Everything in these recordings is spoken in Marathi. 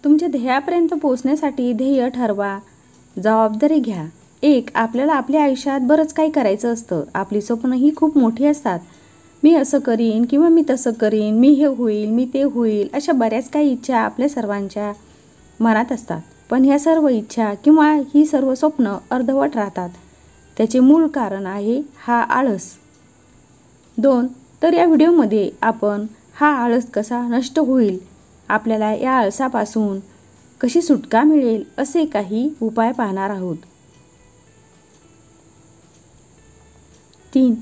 तुमच्या ध्येयापर्यंत पोहोचण्यासाठी ध्येय ठरवा, जबाबदारी घ्या. आपल्याला आपल्या आयुष्यात बरंच काही करायचं असतं. आपली स्वप्नही खूप मोठी असतात. मी असं करीन किंवा मी तसं करीन, मी हे होईल, मी ते होईल, अशा बऱ्याच काही इच्छा आपल्या सर्वांच्या मनात असतात. पण ह्या सर्व इच्छा किंवा ही सर्व स्वप्न अर्धवट राहतात. त्याचे मूळ कारण आहे हा आळस. 2. तर या व्हिडिओमध्ये आपण हा आळस कसा नष्ट होईल, आपल्याला या आळसापासून कशी सुटका मिळेल असे काही उपाय पाहणार आहोत. 3.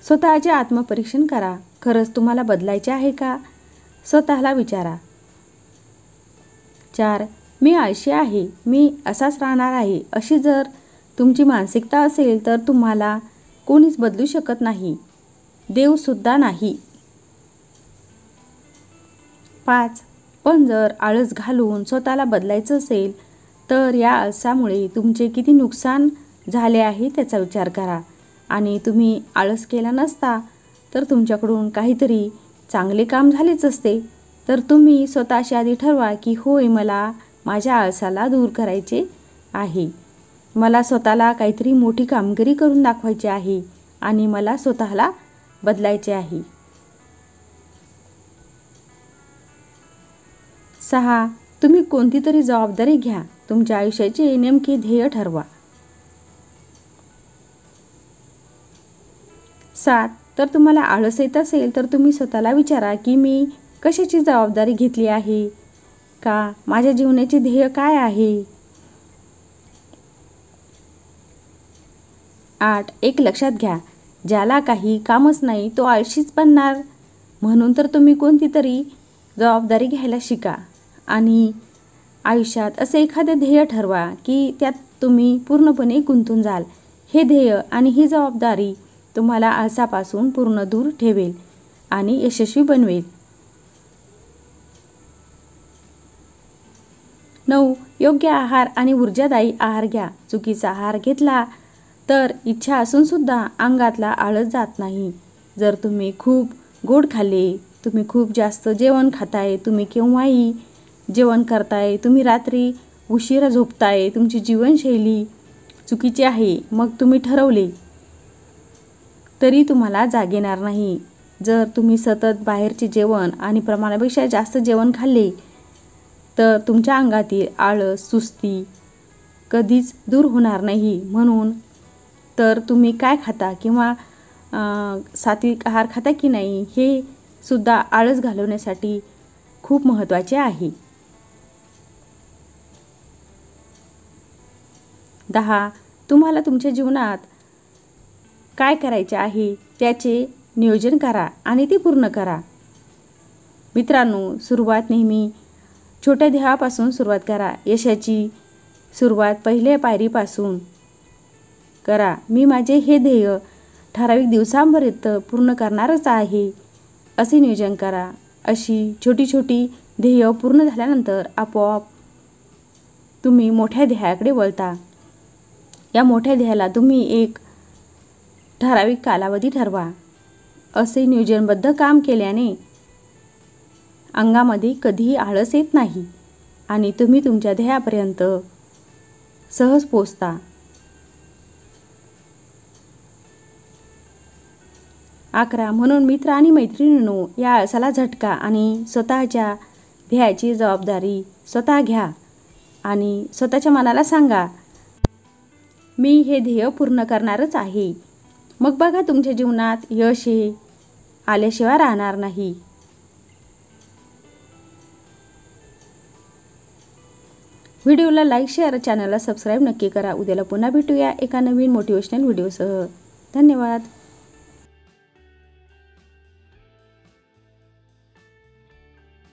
स्वतःचे आत्मपरीक्षण करा. खरंच तुम्हाला बदलायचे आहे का? स्वतःला विचारा. 4. मी आळशी आहे, मी असाच राहणार आहे, अशी जर तुमची मानसिकता असेल तर तुम्हाला कोणीच बदलू शकत नाही, देवसुद्धा नाही. 5. पण जर आळस घालून स्वतःला बदलायचं असेल तर या आळसामुळे तुमचे किती नुकसान झाले आहे त्याचा विचार करा. आणि तुम्ही आळस केला नसता तर तुमच्याकडून काहीतरी चांगले काम झालेच असते. तर तुम्ही स्वतःशी आधी ठरवा की होय, मला माझ्या आळसाला दूर करायचे आहे, मला स्वतःला काहीतरी मोठी कामगिरी करून दाखवायची आहे आणि मला स्वतःला बदलायचे आहे. 6. तुम्ही कोणती तरी जबाबदारी घ्या. तुमच्या आयुष्याचे नेमके ध्येय ठरवा. 7. तर तुम्हाला आळस येत असेल तर तुम्ही स्वतःला विचारा की मी कशाची जबाबदारी घेतली आहे का? माझ्या जीवनाचे ध्येय काय आहे? 8. एक लक्षात घ्या, ज्याला काही कामच नाही तो आळशीच बनणार. म्हणून तर तुम्ही कोणती तरी जबाबदारी घ्यायला शिका आणि आयुष्यात असे एखादे ध्येय ठरवा की त्यात तुम्ही पूर्णपणे गुंतून जाल. हे ध्येय आणि ही जबाबदारी तुम्हाला आळसापासून पूर्ण दूर ठेवेल आणि यशस्वी बनवेल. 9. योग्य आहार आणि ऊर्जादायी आहार घ्या. चुकीचा आहार घेतला तर इच्छा असून सुद्धा अंगातला आळस जात नाही. जर तुम्ही खूप गोड खाल्ले, तुम्ही खूप जास्त जेवण खाताय, तुम्ही केव्हाही जेवण करताय, तुम्ही रात्री उशिरा झोपताय, तुमची जीवनशैली चुकीची आहे, मग तुम्ही ठरवले तरी तुम्हाला जाग येणार नाही. जर तुम्ही सतत बाहेरचे जेवण आणि प्रमाणापेक्षा जास्त जेवण खाल्ले तर तुमच्या अंगातील आळस, सुस्ती कधीच दूर होणार नाही. म्हणून तर तुम्ही काय खाता किंवा सात्विक आहार खाता की नाही हे सुद्धा आळस घालवण्यासाठी खूप महत्त्वाचे आहे. 10. तुम्हाला तुमच्या जीवनात काय करायचे आहे त्याचे नियोजन करा आणि ते पूर्ण करा. मित्रांनो, सुरुवात नेहमी छोट्या ध्येयापासून सुरुवात करा. यशाची सुरुवात पहिल्या पायरीपासून करा. मी माझे हे ध्येय ठराविक दिवसांपर्यंत पूर्ण करणारच आहे असे नियोजन करा. अशी छोटी छोटी ध्येय पूर्ण झाल्यानंतर आपोआप तुम्ही मोठ्या ध्येयाकडे वळता. या मोठ्या ध्येयाला तुम्ही एक ठराविक कालावधी ठरवा. असे नियोजनबद्ध काम केल्याने अंगामध्ये कधीही आळस येत नाही आणि तुम्ही तुमच्या ध्येयापर्यंत सहज पोहोचता. 11. म्हणून मित्र आणि मैत्रिणींनो, या आळसाला झटका आणि स्वतःच्या ध्येयाची जबाबदारी स्वतः घ्या आणि स्वतःच्या मनाला सांगा, मी हे ध्येय पूर्ण करणारच आहे. मग बघा, तुमच्या जीवनात यश हे आल्याशिवाय राहणार नाही. व्हिडिओला लाईक, शेअर, चॅनलला सबस्क्राईब नक्की करा. उद्याला पुन्हा भेटूया एका नवीन मोटिवेशनल व्हिडिओसह. धन्यवाद.